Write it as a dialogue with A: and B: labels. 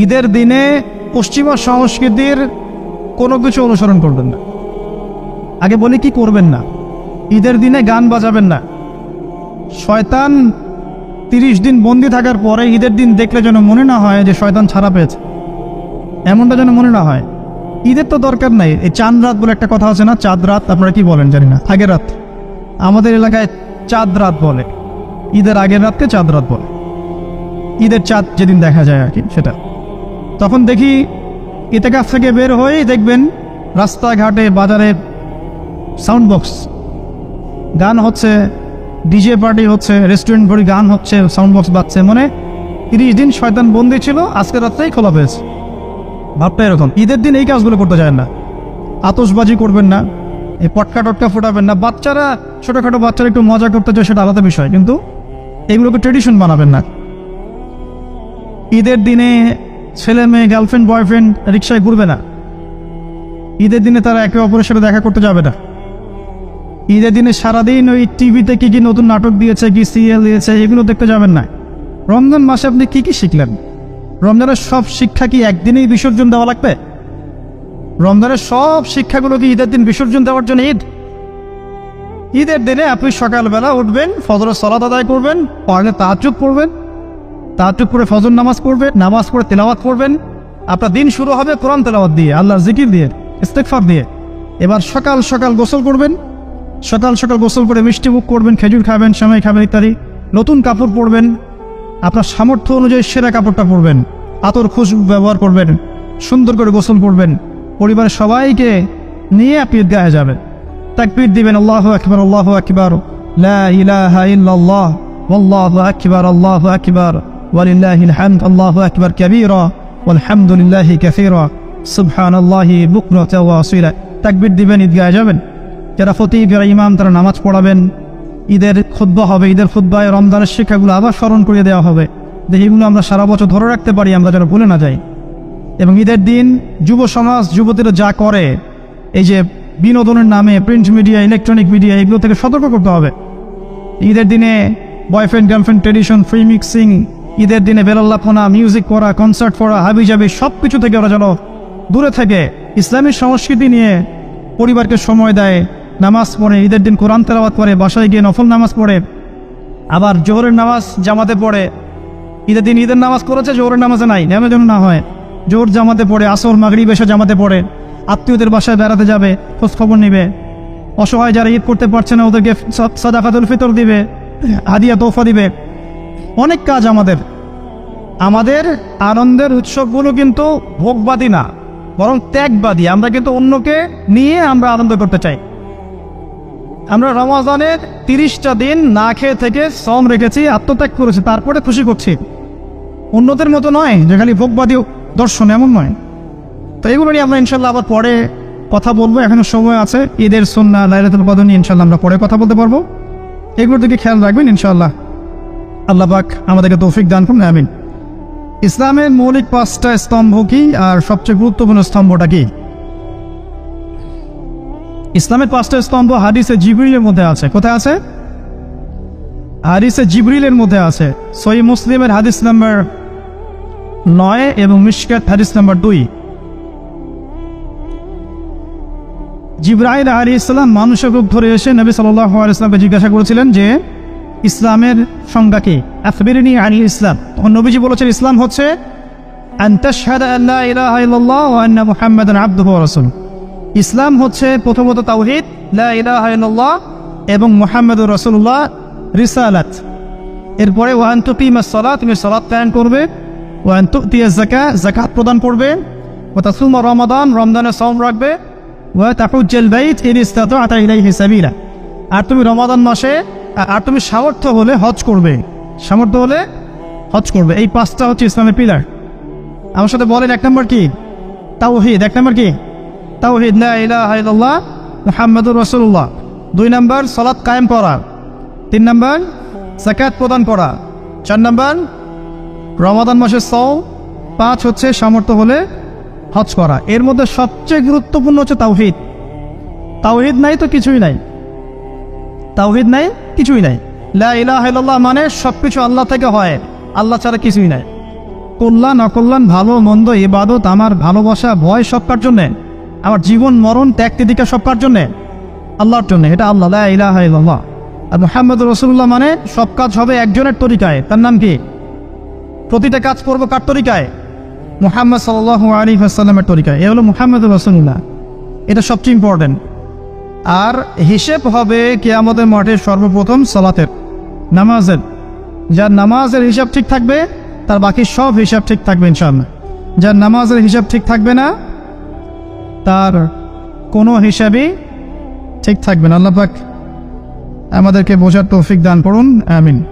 A: ঈদের দিনে পশ্চিমা সংস্কৃতির কোনো কিছু অনুসরণ করবেন না। আগে বলি কি করবেন না। ঈদের দিনে গান বাজাবেন না। শয়তান 30 দিন বন্দি থাকার পরে ঈদের দিন দেখলে যেন মনে না হয় যে শয়তান ছাড়া পেয়েছে, এমনটা যেন মনে না হয়। ঈদের তো দরকার নাই। এই চাঁদ রাত বলে একটা কথা আছে না, চাঁদ রাত, আপনারা কি বলেন জানি না, আগের রাত। আমাদের এলাকায় চাঁদ রাত বলে, ঈদের আগের রাতকে চাঁদ রাত বলে। ঈদের চাঁদ যেদিন দেখা যায় আর কি, সেটা। তখন দেখি ইতিকাফ থেকে বের হয়ে দেখবেন রাস্তাঘাটে বাজারে সাউন্ড বক্স, গান হচ্ছে, ডিজে পার্টি হচ্ছে, রেস্টুরেন্ট ভরি গান হচ্ছে, সাউন্ড বক্স বাজছে। মানে 30 দিন শয়তান বন্দি ছিল, আজকের রাত্রেই খোলা পেয়েছে। ভাবটা এরকম। ঈদের দিন এই কাজগুলো করতে যায় না। আতশবাজি করবেন না, এই পটকা টটকা ফোটাবেন না। বাচ্চারা, ছোটোখাটো বাচ্চারা একটু মজা করতে চায়, সেটা আলাদা বিষয়, কিন্তু এগুলোকে ট্রেডিশন বানাবেন না। ঈদের দিনে ছেলে মেয়ে, গার্লফ্রেন্ড বয়ফ্রেন্ড রিক্সায় ঘুরবে না। ঈদের দিনে তারা একে অপরের সাথে দেখা করতে যাবে না। ঈদের দিনে সারাদিন ওই টিভিতে কি কি নতুন নাটক দিয়েছে, কি সিরিয়াল দিয়েছে, এগুলো দেখতে যাবেন না। রমজান মাসে আপনি কি কি শিখলেন? রমজানের সব শিক্ষা কি একদিনেই বিসর্জন দেওয়া লাগবে? রমজানের সব শিক্ষাগুলো কি ঈদের দিন বিসর্জন দেওয়ার জন্য ঈদ? ঈদের দিনে আপনি সকালবেলা উঠবেন, ফজরের সালাত আদায় করবেন, পরে তাহাজ্জুদ পড়বেন, তাহাজ্জুদ পড়ে ফজর নামাজ পড়বেন, নামাজ পড়ে তেলাওয়াত করবেন। আপনার দিন শুরু হবে কোরআন তেলাওয়াত দিয়ে, আল্লাহর জিকির দিয়ে, ইস্তেগফার দিয়ে। এবার সকাল সকাল গোসল করবেন, সকাল সকাল গোসল করে মিষ্টি মুখ করবেন, খেজুর খাবেন, সেমাই খাবেন ইত্যাদি। নতুন কাপড় পরবেন, আপনার সামর্থ্য অনুযায়ী সেরা কাপড়টা পরবেন, আতর খুশবু ব্যবহার করবেন, সুন্দর করে গোসল করবেন। পরিবারের সবাইকে নিয়ে আপনি ঈদগাহে যাবেন, তাকবীর দিবেন, আল্লাহু আকবার, আল্লাহু আকবার, লা ইলাহা ইল্লাল্লাহ, ওয়াল্লাহু আকবার, আল্লাহু আকবার, ওয়ালিল্লাহিল হামদ, আল্লাহু আকবার কাবীরা, ওয়ালহামদুলিল্লাহি কাসীরা, সুবহানাল্লাহি বুকরাতাও ওয়া আসীলা। তাকবীর দিবেন, ঈদগাহে যাবেন। যারা খতিব, যারা ইমাম, তারা নামাজ পড়াবেন। ঈদের খুতবা হবে, ঈদের খুতবায় রমজানের শিক্ষাগুলো আবার স্মরণ করিয়ে দেওয়া হবে, যেগুলো আমরা সারা বছর ধরে রাখতে পারি, আমরা যেন ভুলে না যাই। এবং ঈদের দিন যুব সমাজ, যুবতীরা যা করে, এই যে বিনোদনের নামে প্রিন্ট মিডিয়া, ইলেকট্রনিক মিডিয়া, এগুলো থেকে সতর্ক করতে হবে। ঈদের দিনে boyfriend girlfriend tradition, free mixing, ঈদের দিনে বেলাল্লাপনা, মিউজিক করা, কনসার্ট করা, হাবিজাবি, সব কিছু থেকে ওরা যেন দূরে থাকে। ইসলামী সংস্কৃতি নিয়ে পরিবারকে সময় দেয়, নামাজ পড়ে, ঈদের দিন কোরআন তেলাওয়াত করে, বাসায় গিয়ে নফল নামাজ পড়ে, আবার জোহরের নামাজ জামাতে পড়ে। ঈদের দিন ঈদের নামাজ করেছে, জোহরের নামাজে নাই, নেমে যেন না হয়। জোহর জামাতে পড়ে, আসর মাগরিব এসে জামাতে পড়ে, আত্মীয়দের বাসায় বেড়াতে যাবে, খোঁজ খবর নিবে। অসহায় যারা ঈদ করতে পারছে না, ওদেরকে সাদাকাতুল ফিতর দিবে, হাদিয়া তোফা দিবে। অনেক কাজ আমাদের। আমাদের আনন্দের উৎসবগুলো কিন্তু ভোগবাদী না, বরং ত্যাগবাদী। আমরা কিন্তু অন্যকে নিয়ে আমরা আনন্দ করতে চাই। আমরা রমজানের 30টা দিন না খেয়ে থেকে শ্রম রেখেছি, আত্মত্যাগ করেছি, তারপরে খুশি করছি। অন্যদের মতো নয় যে খালি ভোগবাদী দর্শন, এমন নয়। তো এগুলো নিয়ে আমরা ইনশাল্লাহ আবার পরে কথা বলবো, এখনো সময় আছে। ঈদের সুন্নাহ, লাইলাতুল কদর নিয়ে ইনশাল্লাহ আমরা পরে কথা বলতে পারবো। এগুলোর দিকে খেয়াল রাখবেন ইনশাল্লাহ। আল্লাহ পাক আমাদেরকে তৌফিক দান করুন, আমিন। ইসলামের মৌলিক 5টা স্তম্ভ কি, আর সবচেয়ে গুরুত্বপূর্ণ স্তম্ভটা কি? ইসলামের 5টা স্তম্ভ হাদিসে জিবরিলের মধ্যে আছে। কোথায় আছে? হাদিসে জিবরিলের মধ্যে আছে। সহিহ মুসলিমের হাদিস নাম্বার 9 এবং মিশকাত হাদিস নাম্বার 2। জিবরাইল আলাইহিস সালাম মানুষের রূপ ধরে এসে নবী সাল্লাল্লাহু আলাইহি ওয়াসাল্লামকে জিজ্ঞাসা করেছিলেন যে ইসলামের সংজ্ঞা কি, আখবিরনি আনিল ইসলাম। তখন নবীজি বলেছেন, ইসলাম হচ্ছে আন তাশহাদা আন লা ইলাহা ইল্লাল্লাহ ওয়া আন্না মুহাম্মাদান আবদুহু ওয়া রাসূলুহু। ইসলাম হচ্ছে প্রথমত তাওহীদ, লা ইলাহা ইল্লাল্লাহ, এবং মুহাম্মাদুর রাসূলুল্লাহ রিসালাত। এরপরে ওয়া আন তুকিমাস সালাত, তুমি সালাত কায়েম করবে, ওয়া আন তুতিয়াজ যাকাত, যাকাত প্রদান করবে, ওয়া তাসুমা রমাদান, রমজানের সওম রাখবে, ওয়া তাহুজ্জাল বাইত ইন ইসতাতা'তা ইলাইহি সাবিলা, আর তুমি রমাদান মাসে, আর তুমি সামর্থ্য হলে হজ করবে, সামর্থ্য হলে হজ করবে। এই 5টা হচ্ছে ইসলামের পিলার। আমার সাথে বলেন, 1 নম্বর কি? তাওহীদ। 1 নম্বর কি? তাওহীদ, লা ইলাহা ইল্লাল্লাহ মুহাম্মাদুর রাসূলুল্লাহ। 2 নম্বর সালাত কায়েম করা। 3 নম্বর যাকাত প্রদান করা। 4 নম্বর রমাদান মাসের সওম। 5 হচ্ছে সামর্থ্য হলে হজ করা। এর মধ্যে সবচেয়ে গুরুত্বপূর্ণ হচ্ছে তাওহীদ। তাওহীদ নাই তো কিছুই নাই। তাওহীদ নাই, কিছুই নাই। লা ইলাহা ইল্লাল্লাহ মানে সবকিছু আল্লাহ থেকে হয়, আল্লাহ ছাড়া কিছুই নাই। কল্যাণ অকল্যাণ, ভালো মন্দ, ইবাদত, আমার ভালোবাসা, ভয় সব কার জন্যে? আমার জীবন মরণ, ত্যাগ তিতিক্ষা সব কার জন্যে? আল্লাহর জন্য। এটা আল্লাহ, লা ইলাহা ইল্লাল্লাহ। আর মুহাম্মদ রাসূলুল্লাহ মানে সব কাজ হবে একজনের তরিকায়। তার নাম কি? প্রতিটা কাজ করবো কার তরিকায়? মুহাম্মদ সাল্লাল্লাহু আলাইহি ওয়াসাল্লামের তরিকায়। এ হলো মুহাম্মদ রাসূলুল্লাহ। এটা সবচেয়ে ইম্পর্টেন্ট। আর হিসেব হবে কিয়ামতের মাঠে সর্বপ্রথম সালাতের, নামাজের। যার নামাজের হিসাব ঠিক থাকবে তার বাকি সব হিসাব ঠিক থাকবে ইনশাআল্লাহ। যার নামাজের হিসাব ঠিক থাকবে না তার কোনো হিসাবই ঠিক থাকবে না। আল্লাহ পাক আমাদেরকে বোঝার তৌফিক দান করুন, আমিন।